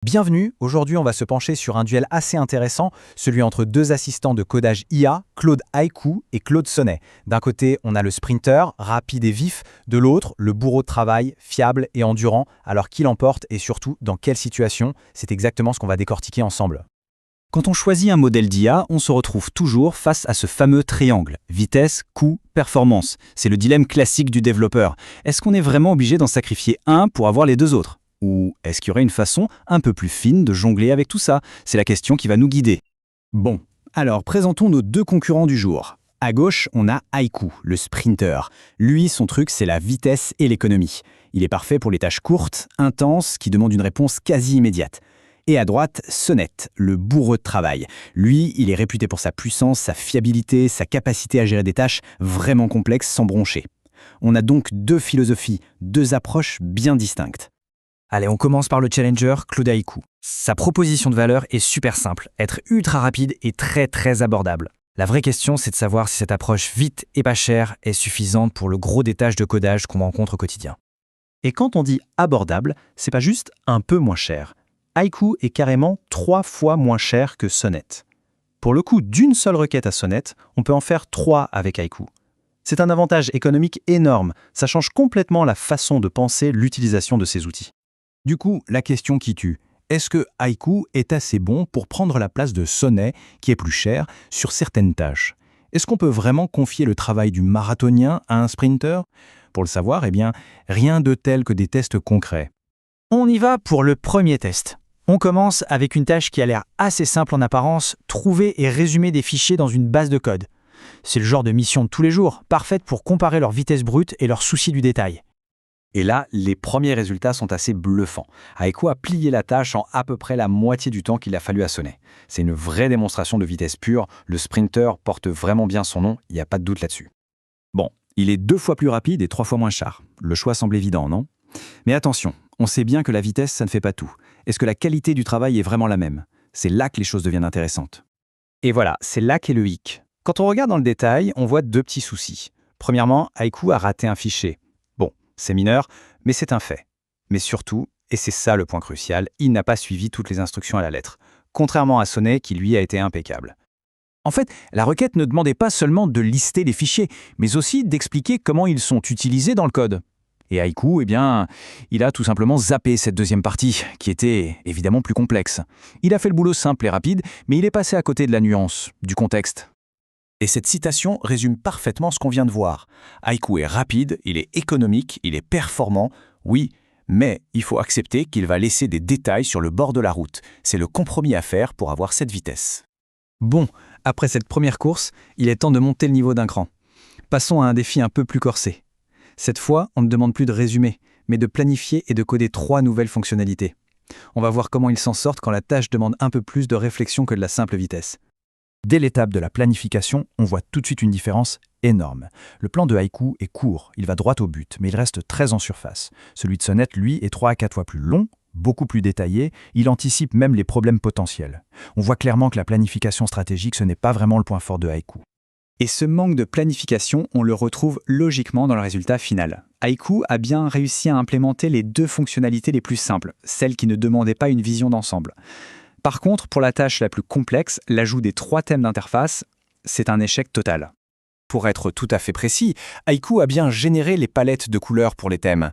Bienvenue, aujourd'hui on va se pencher sur un duel assez intéressant, celui entre deux assistants de codage IA, Claude Haiku et Claude Sonnet. D'un côté, on a le sprinter, rapide et vif, de l'autre, le bourreau de travail, fiable et endurant, alors qui l'emporte et surtout dans quelle situation, c'est exactement ce qu'on va décortiquer ensemble. Quand on choisit un modèle d'IA, on se retrouve toujours face à ce fameux triangle, vitesse, coût, performance. C'est le dilemme classique du développeur. Est-ce qu'on est vraiment obligé d'en sacrifier un pour avoir les deux autres ? Ou est-ce qu'il y aurait une façon un peu plus fine de jongler avec tout ça? C'est la question qui va nous guider. Bon, alors présentons nos deux concurrents du jour. À gauche, on a Haiku, le sprinter. Lui, son truc, c'est la vitesse et l'économie. Il est parfait pour les tâches courtes, intenses, qui demandent une réponse quasi immédiate. Et à droite, Sonnet, le bourreau de travail. Lui, il est réputé pour sa puissance, sa fiabilité, sa capacité à gérer des tâches vraiment complexes sans broncher. On a donc deux philosophies, deux approches bien distinctes. Allez, on commence par le challenger Claude Haiku. Sa proposition de valeur est super simple, être ultra rapide et très abordable. La vraie question, c'est de savoir si cette approche vite et pas chère est suffisante pour le gros des tâches de codage qu'on rencontre au quotidien. Et quand on dit abordable, c'est pas juste un peu moins cher. Haiku est carrément 3 fois moins cher que Sonnet. Pour le coût d'une seule requête à Sonnet, on peut en faire 3 avec Haiku. C'est un avantage économique énorme, ça change complètement la façon de penser l'utilisation de ces outils. Du coup, la question qui tue, est-ce que Haiku est assez bon pour prendre la place de Sonnet, qui est plus cher, sur certaines tâches? Est-ce qu'on peut vraiment confier le travail du marathonien à un sprinter? Pour le savoir, rien de tel que des tests concrets. On y va pour le premier test. On commence avec une tâche qui a l'air assez simple en apparence, trouver et résumer des fichiers dans une base de code. C'est le genre de mission de tous les jours, parfaite pour comparer leur vitesse brute et leur souci du détail. Et là, les premiers résultats sont assez bluffants. Haiku a plié la tâche en à peu près la moitié du temps qu'il a fallu à Sonnet. C'est une vraie démonstration de vitesse pure, le sprinter porte vraiment bien son nom, il n'y a pas de doute là-dessus. Bon, il est 2 fois plus rapide et 3 fois moins cher. Le choix semble évident, non? Mais attention, on sait bien que la vitesse, ça ne fait pas tout. Est-ce que la qualité du travail est vraiment la même? C'est là que les choses deviennent intéressantes. Et voilà, c'est là qu'est le hic. Quand on regarde dans le détail, on voit 2 petits soucis. Premièrement, Haiku a raté un fichier. C'est mineur, mais c'est un fait. Mais surtout, et c'est ça le point crucial, il n'a pas suivi toutes les instructions à la lettre, contrairement à Sonnet qui lui a été impeccable. En fait, la requête ne demandait pas seulement de lister les fichiers, mais aussi d'expliquer comment ils sont utilisés dans le code. Et Haiku, il a tout simplement zappé cette deuxième partie, qui était évidemment plus complexe. Il a fait le boulot simple et rapide, mais il est passé à côté de la nuance, du contexte. Et cette citation résume parfaitement ce qu'on vient de voir. Haiku est rapide, il est économique, il est performant, oui, mais il faut accepter qu'il va laisser des détails sur le bord de la route. C'est le compromis à faire pour avoir cette vitesse. Bon, après cette première course, il est temps de monter le niveau d'un cran. Passons à un défi un peu plus corsé. Cette fois, on ne demande plus de résumer, mais de planifier et de coder 3 nouvelles fonctionnalités. On va voir comment ils s'en sortent quand la tâche demande un peu plus de réflexion que de la simple vitesse. Dès l'étape de la planification, on voit tout de suite une différence énorme. Le plan de Haiku est court, il va droit au but, mais il reste très en surface. Celui de Sonnet, lui, est 3 à 4 fois plus long, beaucoup plus détaillé, il anticipe même les problèmes potentiels. On voit clairement que la planification stratégique, ce n'est pas vraiment le point fort de Haiku. Et ce manque de planification, on le retrouve logiquement dans le résultat final. Haiku a bien réussi à implémenter les 2 fonctionnalités les plus simples, celles qui ne demandaient pas une vision d'ensemble. Par contre, pour la tâche la plus complexe, l'ajout des 3 thèmes d'interface, c'est un échec total. Pour être tout à fait précis, Haiku a bien généré les palettes de couleurs pour les thèmes.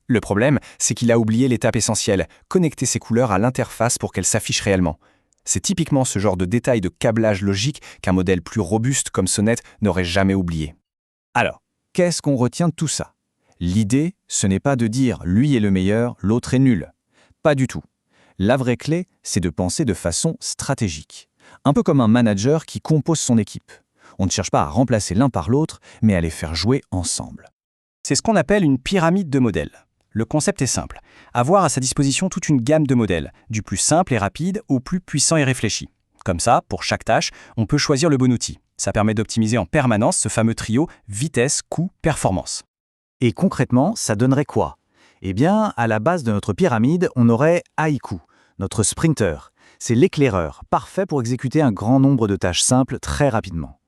Le problème, c'est qu'il a oublié l'étape essentielle, connecter ces couleurs à l'interface pour qu'elles s'affichent réellement. C'est typiquement ce genre de détail de câblage logique qu'un modèle plus robuste comme Sonnet n'aurait jamais oublié. Alors, qu'est-ce qu'on retient de tout ça? L'idée, ce n'est pas de dire « lui est le meilleur, l'autre est nul ». Pas du tout. La vraie clé, c'est de penser de façon stratégique. Un peu comme un manager qui compose son équipe. On ne cherche pas à remplacer l'un par l'autre, mais à les faire jouer ensemble. C'est ce qu'on appelle une pyramide de modèles. Le concept est simple. Avoir à sa disposition toute une gamme de modèles, du plus simple et rapide au plus puissant et réfléchi. Comme ça, pour chaque tâche, on peut choisir le bon outil. Ça permet d'optimiser en permanence ce fameux trio vitesse, coût, performance. Et concrètement, ça donnerait quoi? À la base de notre pyramide, on aurait Haiku, notre sprinter. C'est l'éclaireur, parfait pour exécuter un grand nombre de tâches simples très rapidement.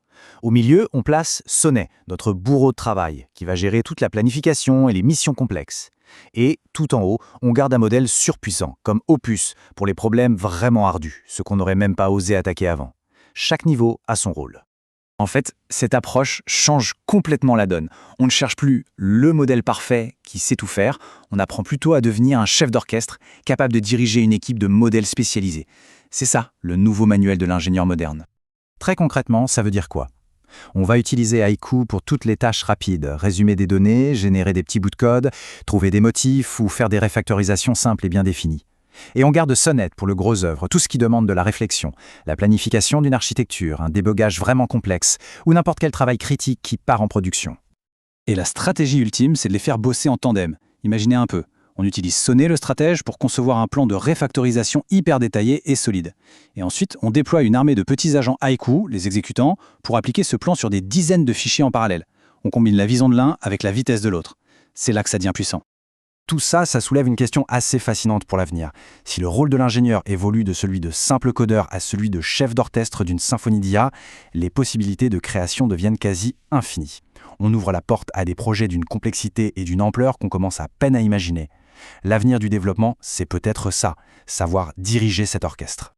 Au milieu, on place Sonnet, notre bourreau de travail, qui va gérer toute la planification et les missions complexes. Et tout en haut, on garde un modèle surpuissant, comme Opus, pour les problèmes vraiment ardus, ceux qu'on n'aurait même pas osé attaquer avant. Chaque niveau a son rôle. En fait, cette approche change complètement la donne. On ne cherche plus le modèle parfait qui sait tout faire, on apprend plutôt à devenir un chef d'orchestre capable de diriger une équipe de modèles spécialisés. C'est ça, le nouveau manuel de l'ingénieur moderne. Très concrètement, ça veut dire quoi? On va utiliser Haiku pour toutes les tâches rapides, résumer des données, générer des petits bouts de code, trouver des motifs ou faire des refactorisations simples et bien définies. Et on garde Sonnet pour le gros œuvre, tout ce qui demande de la réflexion, la planification d'une architecture, un débogage vraiment complexe, ou n'importe quel travail critique qui part en production. Et la stratégie ultime, c'est de les faire bosser en tandem. Imaginez un peu. On utilise Sonnet, le stratège, pour concevoir un plan de refactorisation hyper détaillé et solide. Et ensuite, on déploie une armée de petits agents Haiku, les exécutants, pour appliquer ce plan sur des dizaines de fichiers en parallèle. On combine la vision de l'un avec la vitesse de l'autre. C'est là que ça devient puissant. Tout ça, ça soulève une question assez fascinante pour l'avenir. Si le rôle de l'ingénieur évolue de celui de simple codeur à celui de chef d'orchestre d'une symphonie d'IA, les possibilités de création deviennent quasi infinies. On ouvre la porte à des projets d'une complexité et d'une ampleur qu'on commence à peine à imaginer. L'avenir du développement, c'est peut-être ça, savoir diriger cet orchestre.